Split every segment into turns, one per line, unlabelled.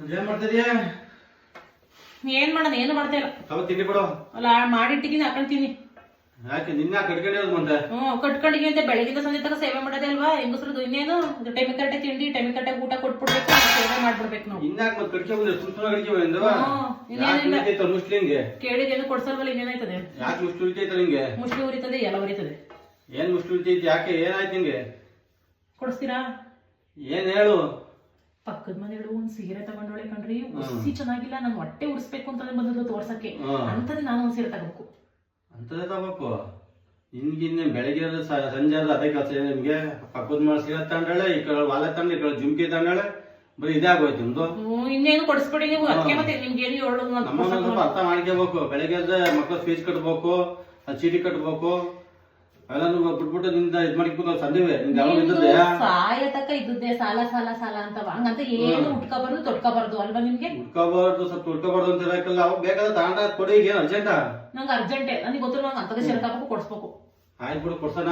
ಏನ್ ಮಾಡ್ತಿದ್ಯಾ?
ಏನ್ ಮಾಡೋಣ, ಏನು ಮಾಡ್ತಾ ಇಲ್ಲ.
ತಿಂಡಿ ಕೊಡು.
ಅಲ್ಲ ಮಾಡಿಟ್ಟಿದ್ದೀನಿ, ಹಾಕೊಂತೀನಿ.
ಯಾಕೆ ನಿನ್ನ ಕಟ್ಕೊಂಡಿರೋದು ಮುಂದೆ?
ಕಟ್ಕೊಂಡಿಗೆ ಅಂತ ಬೆಳಗಿಂದ ಸಂಜೆ ತನಕ ಸೇವೆ ಮಾಡೋದೇ ಅಲ್ವಾ ಹೆಂಗಸ್ರದ್ದು. ಇನ್ನೇನು ಟೈಮ್ ಕರೆಕ್ಟಾಗಿ ತಿಂಡಿ, ಟೈಮ್ ಕರೆಕ್ಟಾಗಿ ಊಟ ಕೊಟ್ಬಿಡ್ಬೇಕು, ಸೇವೆ ಮಾಡ್ಬಿಡ್ಬೇಕು ನಾವು.
ಇನ್ನಾಕ ಮತ್ತೆ ಕಟ್ಕೊಂಡ್ರೆ ಸುಮ್ಮನೆ ಕಟ್ಕೊಂಡ್ರೆ ಮುಸ್ಲಿಂಗೆ
ಕೇಳಿದೇನು ಕೊಡ್ಸಲ್ವಲ್ಲ, ಇನ್ನೇನಾಯ್ತದೆ?
ಯಾಕೆ ಮುಷ್ಟಿ ಉಳಿತೈತೆ ನಿಂಗೆ?
ಮುಷ್ಟಿ ಉರಿತದೆ, ಎಲ್ಲ ಉರಿತದೆ.
ಏನ್ ಮುಷ್ಟಿ ಉಳಿತೈತಿ? ಯಾಕೆ ಏನಾಯ್ತು ನಿಂಗೆ?
ಕೊಡಿಸ್ತೀರಾ?
ಏನ್ ಹೇಳು.
ಪಕ್ಕದ ಮನೆಗಳು ಒಂದ್ ಸೀರೆ ತಗೊಂಡೋಳೆ ಕಣ್ರಿ, ಉಸಿ ಚೆನ್ನಾಗಿಲ್ಲ, ನಾನು ಹೊಟ್ಟೆ ಉರ್ಸ್ಬೇಕು ಅಂತಾನೆ ಬಂದದ್ದು ತೋರ್ಸಕ್ಕೆ. ಅಂತದೇ ನಾನು ಒಂದ್ ಸೀರೆ ತಗೋಬೇಕು.
ಅಂತದೇ ತಗೋಬೇಕು. ನಿನ್ಗಿನ್ನ ಬೆಳಗ್ಗೆ ಸಂಜೆ ಅದೇ ಕೆಲಸ ನಿಮ್ಗೆ. ಪಕ್ಕದ ಮನೆ ಸೀರೆ ತಗೊಂಡಾಳೆ, ಈ ಕಡೆ ವಾಲೆ ತಂಡ, ಈ ಕಡೆ ಜುಮ್ಕಿ ತಗೊಂಡಾಳೆ, ಬರೀ ಇದೇ ಆಗೋಯ್ತು ನಿಮ್ದು.
ಇನ್ನೇನು ಕೊಡಿಸ್ಬೇಡಿ ನೀವು. ಅದಕ್ಕೆ ಮತ್ತೆ ನಿಮ್ಗೆ ಏನು ಹೇಳೋದು
ನಮ್ಮ ಸ್ವಲ್ಪ ಅರ್ಥ ಮಾಡ್ಕೋಬೇಕು. ಬೆಳಗ್ಗೆ ಮಕ್ಳು ಫೀಸ್ ಕಟ್ಬೇಕು, ಚೀಟಿ ಕಟ್ಬೇಕು, ಅವೆಲ್ಲ ಬಿಟ್ಬಿಟ್ಟು ನಿಂದ ಇದ್ ಮಾಡಿಕೊಂಡು ಸಂದೇವೆ
ಸಾಯತಕ್ಕ ಇದ್ದೇ ಸಾಲ ಸಾಲ ಸಾಲ ಅಂತ. ಹಂಗಂತ ಏನು ಉಟ್ಕೋಬಾರ್ದು ತೊಟ್ಕೋಬಾರ್ದು ಅಲ್ವಾ ನಿಮ್ಗೆ?
ಉಟ್ಕೋಬಾರ್ದು, ಸ್ವಲ್ಪ ಉಟ್ಕೋಬಾರ್ದು ಅಂತ ಹೇಳಕ್ಕಲ್ಲ. ಅವಾಗ ಬೇಕಾದ್ರೆ ತಗೊಂಡ ಕೊಡಿ. ಈಗ ಏನು ಅರ್ಜೆಂಟಾ?
ನಂಗೆ ಅರ್ಜೆಂಟೇ, ನನಗೆ ಗೊತ್ತಿಲ್ಲ. ನಂಗೆ ಅಂತದ ಸೀರೆ ತಗೋಬೇಕು, ಕೊಡ್ಸ್ಬೇಕು.
ಆಯ್ತು ಬಿಡು, ಕೊಡ್ಸೋಣ.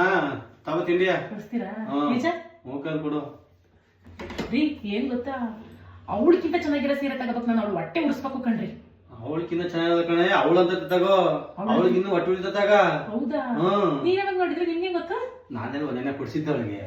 ತಗೋ ತಿಂಡಿಯಾ?
ಕೊಡಿಸ್ತೀರಾ? ನಿಜ?
ಓಕೆ ಕೊಡು.
ರೀ ಏನ್ ಗೊತ್ತಾ, ಅವಳಕ್ಕಿಂತ ಚೆನ್ನಾಗಿರೋ ಸೀರೆ ತಗೋಬೇಕು. ನಾನು ಅವಳು ಹೊಟ್ಟೆ ಉರ್ಸ್ಬೇಕು ಕಣ್ರಿ.
ಅವಳಕ್ಕಿಂತ ಚೆನ್ನಾಗಿರೋ ಕಣೆ, ಅವಳಂತ ತಗೋ. ಅವಳಿಗಿನ್ನೂ ಹೊಟ್ಟೆ ಉಳಿದ ತಗ.
ಹೌದಾ? ನೀವ್ ಯಾವಾಗ ನೋಡಿದ್ರೆ? ನಿಮ್ಗೆ ಗೊತ್ತಾ?
ನಾನೇನು ಒಂದೇನ ಕೊಡ್ಸಿದ್ದೆ ಅವಳಿಗೆ.